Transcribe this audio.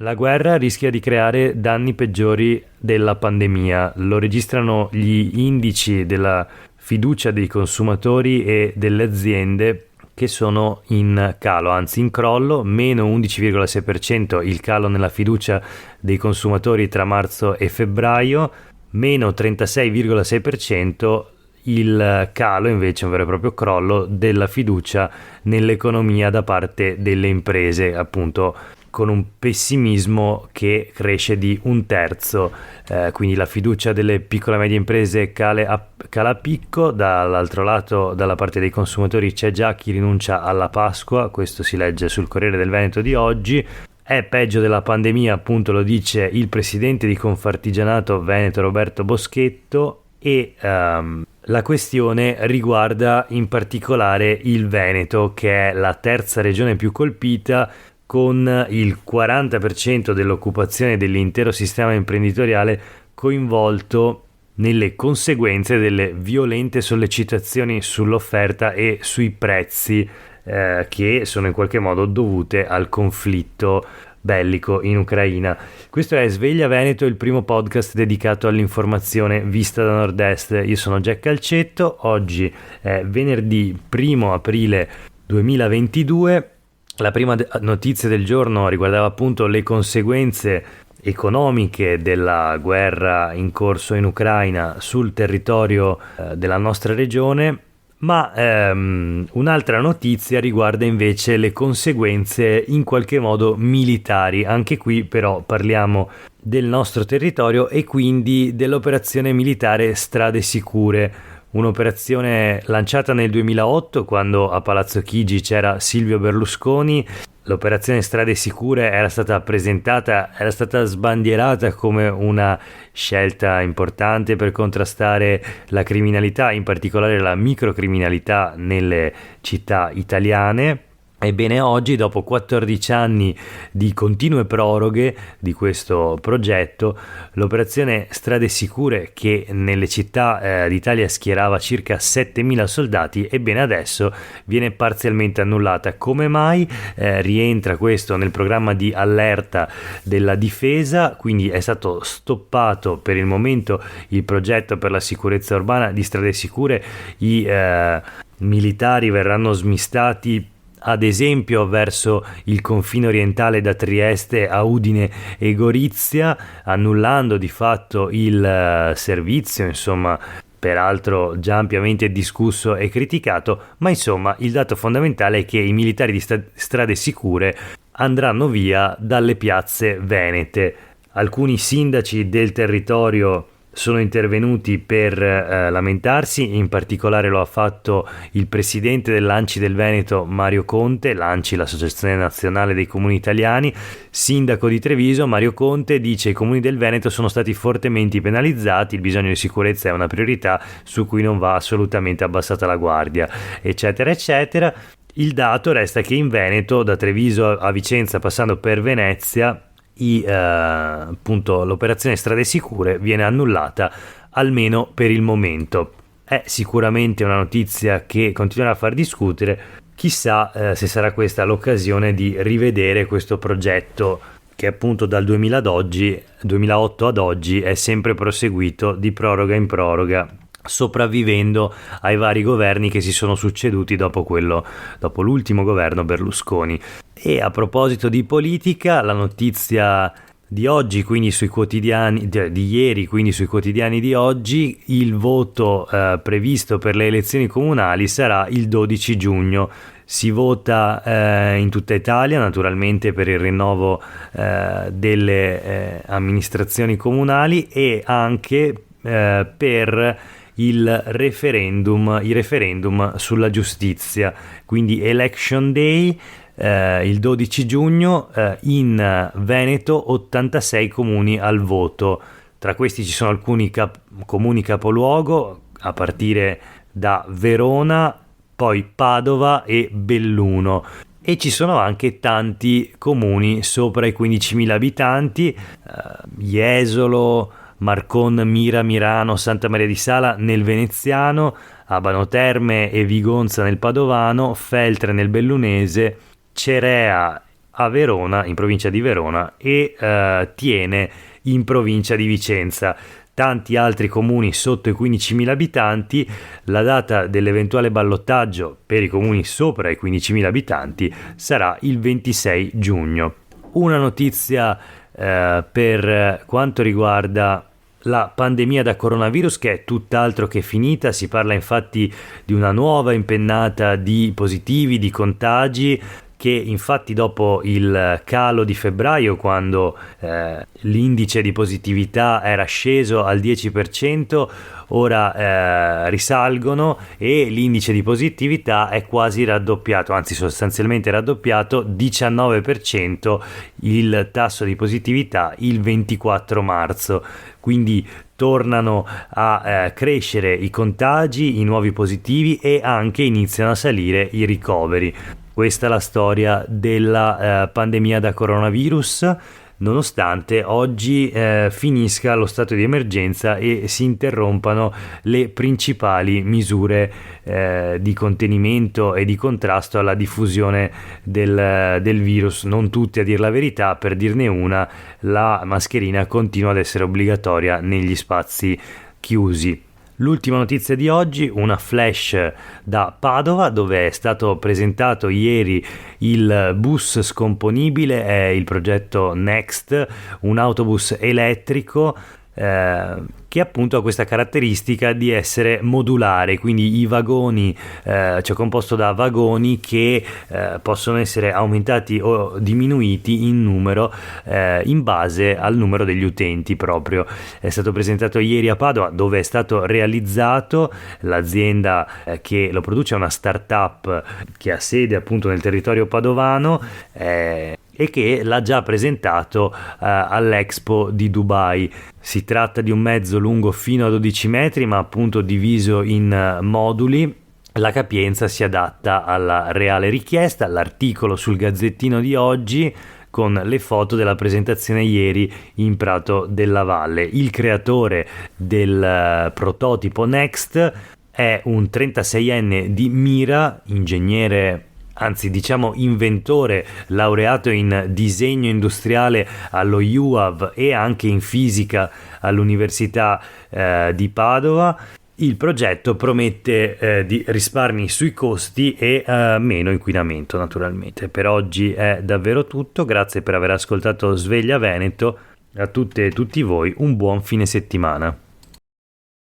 La guerra rischia di creare danni peggiori della pandemia, lo registrano gli indici della fiducia dei consumatori e delle aziende che sono in calo, anzi in crollo, meno 11,6% il calo nella fiducia dei consumatori tra marzo e febbraio, meno 36,6% il calo invece, un vero e proprio crollo della fiducia nell'economia da parte delle imprese, appunto con un pessimismo che cresce di un terzo, quindi la fiducia delle piccole e medie imprese cala a picco. Dall'altro lato, dalla parte dei consumatori c'è già chi rinuncia alla Pasqua, questo si legge sul Corriere del Veneto di oggi. È peggio della pandemia, appunto, lo dice il presidente di Confartigianato Veneto Roberto Boschetto, e la questione riguarda in particolare il Veneto, che è la terza regione più colpita, con il 40% dell'occupazione dell'intero sistema imprenditoriale coinvolto nelle conseguenze delle violente sollecitazioni sull'offerta e sui prezzi che sono in qualche modo dovute al conflitto bellico in Ucraina. Questo è Sveglia Veneto, il primo podcast dedicato all'informazione vista da nord-est. Io sono Jack Calcetto, oggi è venerdì 1 aprile 2022. La prima notizia del giorno riguardava appunto le conseguenze economiche della guerra in corso in Ucraina sul territorio della nostra regione, ma un'altra notizia riguarda invece le conseguenze in qualche modo militari. Anche qui però parliamo del nostro territorio e quindi dell'operazione militare Strade Sicure. Un'operazione lanciata nel 2008 quando a Palazzo Chigi c'era Silvio Berlusconi. L'operazione Strade Sicure era stata sbandierata come una scelta importante per contrastare la criminalità, in particolare la microcriminalità nelle città italiane. Ebbene, oggi, dopo 14 anni di continue proroghe di questo progetto, l'operazione Strade Sicure, che nelle città d'Italia schierava circa 7.000 soldati, ebbene adesso viene parzialmente annullata. Come mai? Rientra questo nel programma di allerta della difesa, quindi è stato stoppato per il momento il progetto per la sicurezza urbana di Strade Sicure. I militari verranno smistati ad esempio verso il confine orientale da Trieste a Udine e Gorizia, annullando di fatto il servizio, insomma, peraltro già ampiamente discusso e criticato, ma insomma il dato fondamentale è che i militari di Strade Sicure andranno via dalle piazze venete. Alcuni sindaci del territorio sono intervenuti per lamentarsi, in particolare lo ha fatto il presidente dell'ANCI del Veneto Mario Conte. L'ANCI, l'Associazione Nazionale dei Comuni Italiani, sindaco di Treviso. Mario Conte dice: i comuni del Veneto sono stati fortemente penalizzati, il bisogno di sicurezza è una priorità su cui non va assolutamente abbassata la guardia, eccetera eccetera. Il dato resta che in Veneto, da Treviso a Vicenza passando per Venezia, appunto l'operazione Strade Sicure viene annullata, almeno per il momento. È sicuramente una notizia che continuerà a far discutere. Chissà se sarà questa l'occasione di rivedere questo progetto che appunto dal 2008 ad oggi è sempre proseguito di proroga in proroga, sopravvivendo ai vari governi che si sono succeduti dopo l'ultimo governo Berlusconi. E a proposito di politica, la notizia di oggi, quindi sui quotidiani di ieri, quindi sui quotidiani di oggi, il voto previsto per le elezioni comunali sarà il 12 giugno. Si vota in tutta Italia, naturalmente, per il rinnovo delle amministrazioni comunali e anche per i referendum sulla giustizia. Quindi Election Day, il 12 giugno, in Veneto 86 comuni al voto. Tra questi ci sono alcuni comuni capoluogo, a partire da Verona, poi Padova e Belluno, e ci sono anche tanti comuni sopra i 15.000 abitanti, Jesolo, Marcon, Mira, Mirano, Santa Maria di Sala nel veneziano, Abano Terme e Vigonza nel padovano, Feltre nel bellunese, Cerea a Verona, in provincia di Verona, e Tiene in provincia di Vicenza. Tanti altri comuni sotto i 15.000 abitanti. La data dell'eventuale ballottaggio per i comuni sopra i 15.000 abitanti sarà il 26 giugno. Una notizia per quanto riguarda la pandemia da coronavirus, che è tutt'altro che finita. Si parla infatti di una nuova impennata di positivi, di contagi, che infatti dopo il calo di febbraio, quando l'indice di positività era sceso al 10%, ora risalgono e l'indice di positività è quasi raddoppiato, anzi sostanzialmente raddoppiato, 19% il tasso di positività il 24 marzo. Quindi tornano a crescere i contagi, i nuovi positivi, e anche iniziano a salire i ricoveri. Questa è la storia della pandemia da coronavirus, nonostante oggi finisca lo stato di emergenza e si interrompano le principali misure di contenimento e di contrasto alla diffusione del virus. Non tutte, a dir la verità. Per dirne una, la mascherina continua ad essere obbligatoria negli spazi chiusi. L'ultima notizia di oggi, una flash da Padova, dove è stato presentato ieri il bus scomponibile, è il progetto Next, un autobus elettrico che appunto ha questa caratteristica di essere modulare, quindi i vagoni, cioè composto da vagoni che possono essere aumentati o diminuiti in numero in base al numero degli utenti proprio. È stato presentato ieri a Padova, dove è stato realizzato. L'azienda che lo produce è una startup che ha sede appunto nel territorio padovano e che l'ha già presentato all'Expo di Dubai. Si tratta di un mezzo lungo fino a 12 metri, ma appunto diviso in moduli. La capienza si adatta alla reale richiesta. L'articolo sul Gazzettino di oggi con le foto della presentazione ieri in Prato della Valle. Il creatore del prototipo Next è un 36enne di Mira, ingegnere, anzi diciamo inventore, laureato in disegno industriale allo UAV e anche in fisica all'Università di Padova. Il progetto promette di risparmi sui costi e meno inquinamento, naturalmente. Per oggi è davvero tutto, grazie per aver ascoltato Sveglia Veneto. A tutte e tutti voi un buon fine settimana.